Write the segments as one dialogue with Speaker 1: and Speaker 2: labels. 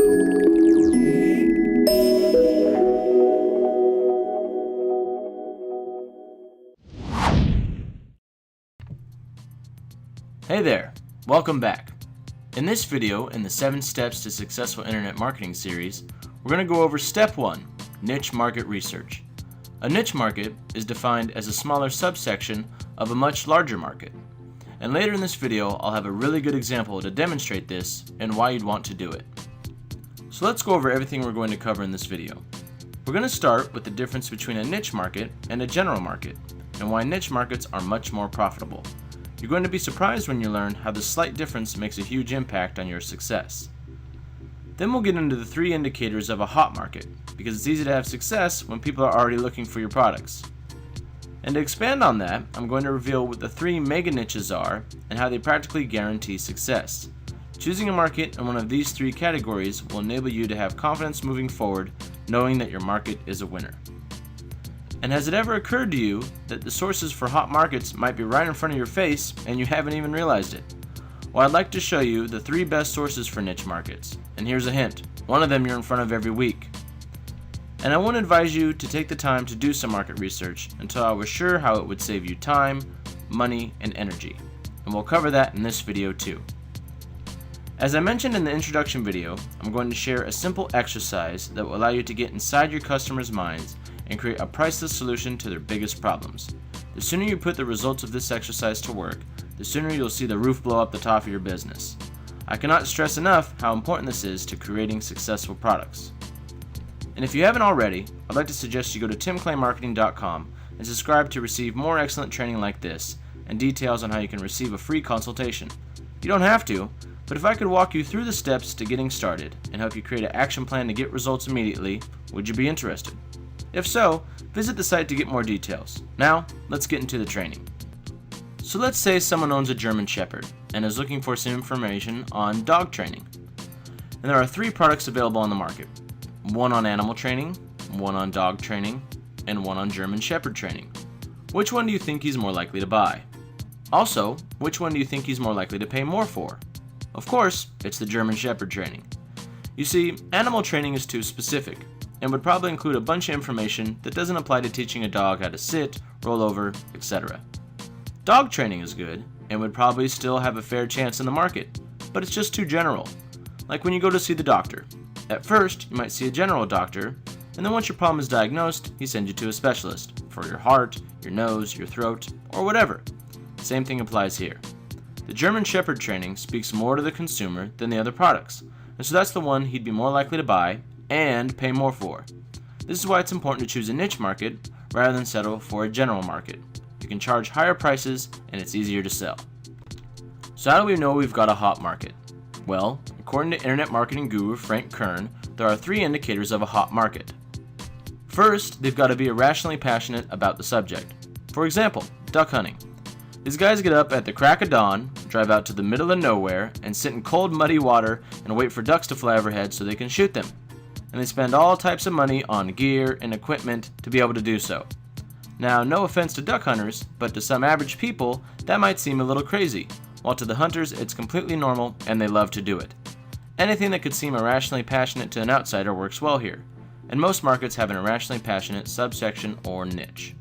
Speaker 1: Hey there, welcome back. In this video, in the 7 Steps to Successful Internet Marketing series, we're going to go over Step 1, Niche Market Research. A niche market is defined as a smaller subsection of a much larger market. And later in this video, I'll have a really good example to demonstrate this and why you'd want to do it. So let's go over everything we're going to cover in this video. We're going to start with the difference between a niche market and a general market, and why niche markets are much more profitable. You're going to be surprised when you learn how the slight difference makes a huge impact on your success. Then we'll get into the 3 indicators of a hot market, because it's easy to have success when people are already looking for your products. And to expand on that, I'm going to reveal what the 3 mega niches are and how they practically guarantee success. Choosing a market in one of these 3 categories will enable you to have confidence moving forward, knowing that your market is a winner. And has it ever occurred to you that the sources for hot markets might be right in front of your face and you haven't even realized it? Well, I'd like to show you the 3 best sources for niche markets. And here's a hint, one of them you're in front of every week. And I won't advise you to take the time to do some market research until I was sure how it would save you time, money, and energy. And we'll cover that in this video too. As I mentioned in the introduction video, I'm going to share a simple exercise that will allow you to get inside your customers' minds and create a priceless solution to their biggest problems. The sooner you put the results of this exercise to work, the sooner you'll see the roof blow up the top of your business. I cannot stress enough how important this is to creating successful products. And if you haven't already, I'd like to suggest you go to timclaymarketing.com and subscribe to receive more excellent training like this and details on how you can receive a free consultation. You don't have to, but if I could walk you through the steps to getting started and help you create an action plan to get results immediately, would you be interested? If so, visit the site to get more details. Now, let's get into the training. So let's say someone owns a German Shepherd and is looking for some information on dog training. And there are 3 products available on the market. One on animal training, one on dog training, and one on German Shepherd training. Which one do you think he's more likely to buy? Also, which one do you think he's more likely to pay more for? Of course, it's the German Shepherd training. You see, animal training is too specific, and would probably include a bunch of information that doesn't apply to teaching a dog how to sit, roll over, etc. Dog training is good, and would probably still have a fair chance in the market, but it's just too general. Like when you go to see the doctor. At first, you might see a general doctor, and then once your problem is diagnosed, he sends you to a specialist for your heart, your nose, your throat, or whatever. Same thing applies here. The German Shepherd training speaks more to the consumer than the other products, and so that's the one he'd be more likely to buy and pay more for. This is why it's important to choose a niche market rather than settle for a general market. You can charge higher prices and it's easier to sell. So how do we know we've got a hot market? Well, according to internet marketing guru Frank Kern, there are 3 indicators of a hot market. First, they've got to be irrationally passionate about the subject. For example, duck hunting. These guys get up at the crack of dawn, drive out to the middle of nowhere, and sit in cold, muddy water and wait for ducks to fly overhead so they can shoot them. And they spend all types of money on gear and equipment to be able to do so. Now, no offense to duck hunters, but to some average people, that might seem a little crazy, while to the hunters it's completely normal and they love to do it. Anything that could seem irrationally passionate to an outsider works well here, and most markets have an irrationally passionate subsection or niche.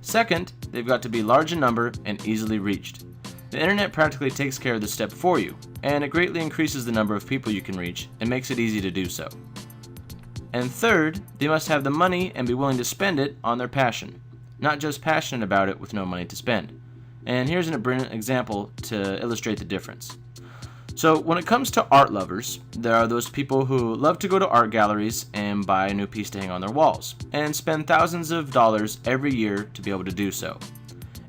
Speaker 1: Second, they've got to be large in number and easily reached. The internet practically takes care of this step for you, and it greatly increases the number of people you can reach and makes it easy to do so. And third, they must have the money and be willing to spend it on their passion, not just passionate about it with no money to spend. And here's a brilliant example to illustrate the difference. So when it comes to art lovers, there are those people who love to go to art galleries and buy a new piece to hang on their walls, and spend thousands of dollars every year to be able to do so.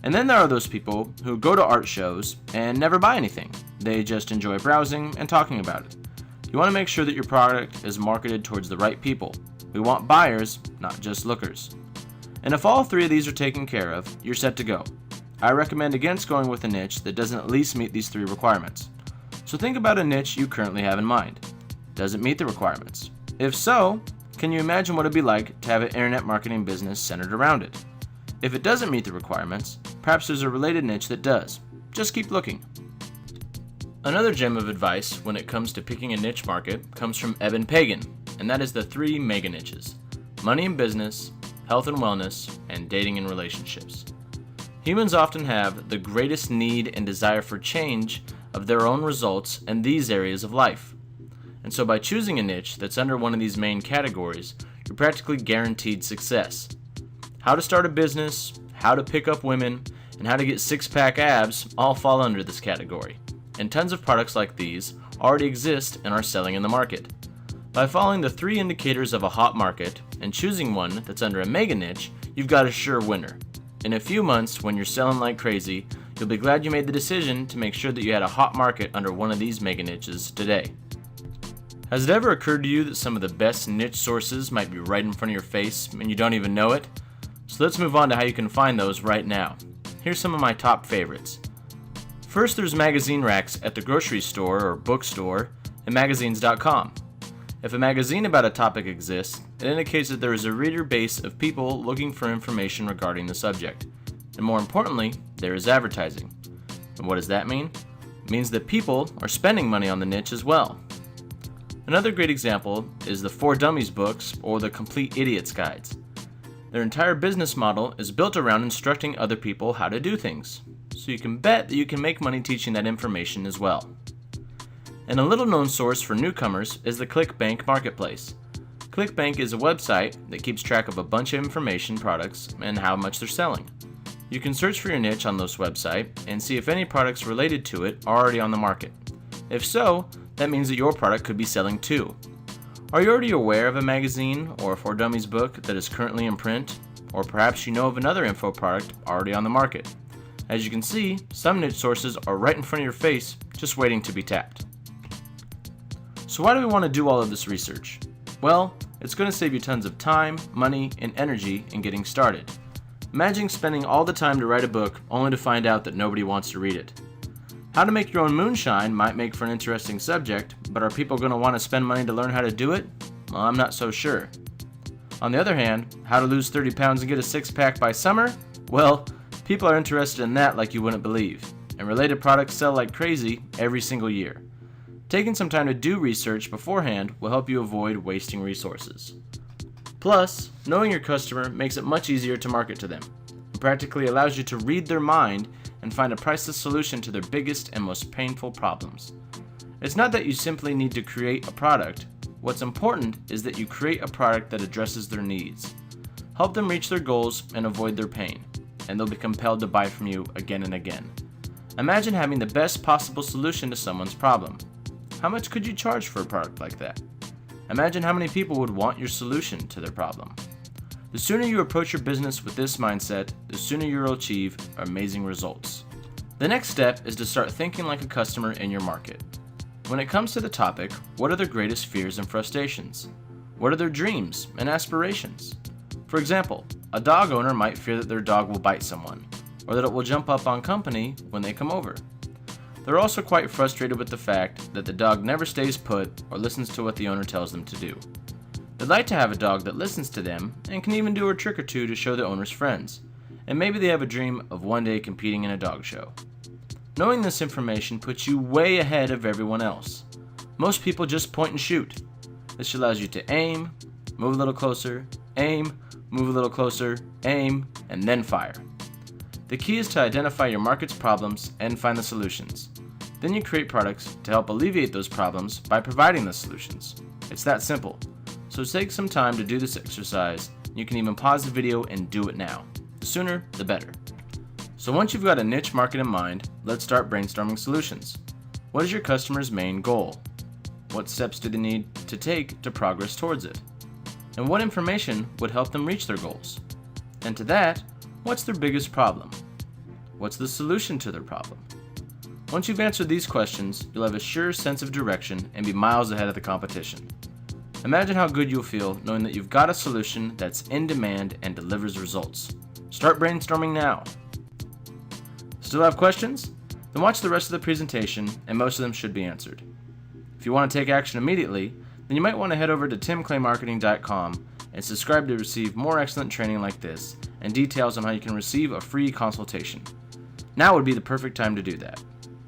Speaker 1: And then there are those people who go to art shows and never buy anything. They just enjoy browsing and talking about it. You want to make sure that your product is marketed towards the right people. We want buyers, not just lookers. And if all 3 of these are taken care of, you're set to go. I recommend against going with a niche that doesn't at least meet these 3 requirements. So think about a niche you currently have in mind. Does it meet the requirements? If so, can you imagine what it'd be like to have an internet marketing business centered around it? If it doesn't meet the requirements, perhaps there's a related niche that does. Just keep looking. Another gem of advice when it comes to picking a niche market comes from Eben Pagan, and that is the 3 mega niches: money and business, health and wellness, and dating and relationships. Humans often have the greatest need and desire for change of their own results in these areas of life. And so by choosing a niche that's under one of these main categories, you're practically guaranteed success. How to start a business, how to pick up women, and how to get six-pack abs all fall under this category. And tons of products like these already exist and are selling in the market. By following the 3 indicators of a hot market and choosing one that's under a mega niche, you've got a sure winner. In a few months, when you're selling like crazy, you'll be glad you made the decision to make sure that you had a hot market under one of these mega niches today. Has it ever occurred to you that some of the best niche sources might be right in front of your face and you don't even know it? So let's move on to how you can find those right now. Here's some of my top favorites. First, there's magazine racks at the grocery store or bookstore and magazines.com. If a magazine about a topic exists, it indicates that there is a reader base of people looking for information regarding the subject. And more importantly, there is advertising. And what does that mean? It means that people are spending money on the niche as well. Another great example is the 4 Dummies books or the Complete Idiot's Guides. Their entire business model is built around instructing other people how to do things. So you can bet that you can make money teaching that information as well. And a little known source for newcomers is the ClickBank Marketplace. ClickBank is a website that keeps track of a bunch of information products and how much they're selling. You can search for your niche on this website and see if any products related to it are already on the market. If so, that means that your product could be selling too. Are you already aware of a magazine or a 4 Dummies book that is currently in print? Or perhaps you know of another info product already on the market. As you can see, some niche sources are right in front of your face, just waiting to be tapped. So why do we want to do all of this research? Well, it's going to save you tons of time, money, and energy in getting started. Imagine spending all the time to write a book only to find out that nobody wants to read it. How to make your own moonshine might make for an interesting subject, but are people going to want to spend money to learn how to do it? Well, I'm not so sure. On the other hand, how to lose 30 pounds and get a six-pack by summer? Well, people are interested in that like you wouldn't believe, and related products sell like crazy every single year. Taking some time to do research beforehand will help you avoid wasting resources. Plus, knowing your customer makes it much easier to market to them. It practically allows you to read their mind and find a priceless solution to their biggest and most painful problems. It's not that you simply need to create a product. What's important is that you create a product that addresses their needs. Help them reach their goals and avoid their pain, and they'll be compelled to buy from you again and again. Imagine having the best possible solution to someone's problem. How much could you charge for a product like that? Imagine how many people would want your solution to their problem. The sooner you approach your business with this mindset, the sooner you'll achieve amazing results. The next step is to start thinking like a customer in your market. When it comes to the topic, what are their greatest fears and frustrations? What are their dreams and aspirations? For example, a dog owner might fear that their dog will bite someone, or that it will jump up on company when they come over. They're also quite frustrated with the fact that the dog never stays put or listens to what the owner tells them to do. They'd like to have a dog that listens to them and can even do a trick or two to show the owner's friends. And maybe they have a dream of one day competing in a dog show. Knowing this information puts you way ahead of everyone else. Most people just point and shoot. This allows you to aim, move a little closer, aim, move a little closer, aim, and then fire. The key is to identify your market's problems and find the solutions. Then you create products to help alleviate those problems by providing the solutions. It's that simple. So take some time to do this exercise. You can even pause the video and do it now. The sooner, the better. So once you've got a niche market in mind, let's start brainstorming solutions. What is your customer's main goal? What steps do they need to take to progress towards it? And what information would help them reach their goals? And to that, what's their biggest problem? What's the solution to their problem? Once you've answered these questions, you'll have a sure sense of direction and be miles ahead of the competition. Imagine how good you'll feel knowing that you've got a solution that's in demand and delivers results. Start brainstorming now. Still have questions? Then watch the rest of the presentation and most of them should be answered. If you want to take action immediately, then you might want to head over to timclaymarketing.com and subscribe to receive more excellent training like this and details on how you can receive a free consultation. Now would be the perfect time to do that.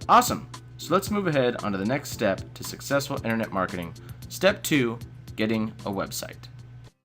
Speaker 1: Awesome! So let's move ahead onto the next step to successful internet marketing. Step 2, getting a website.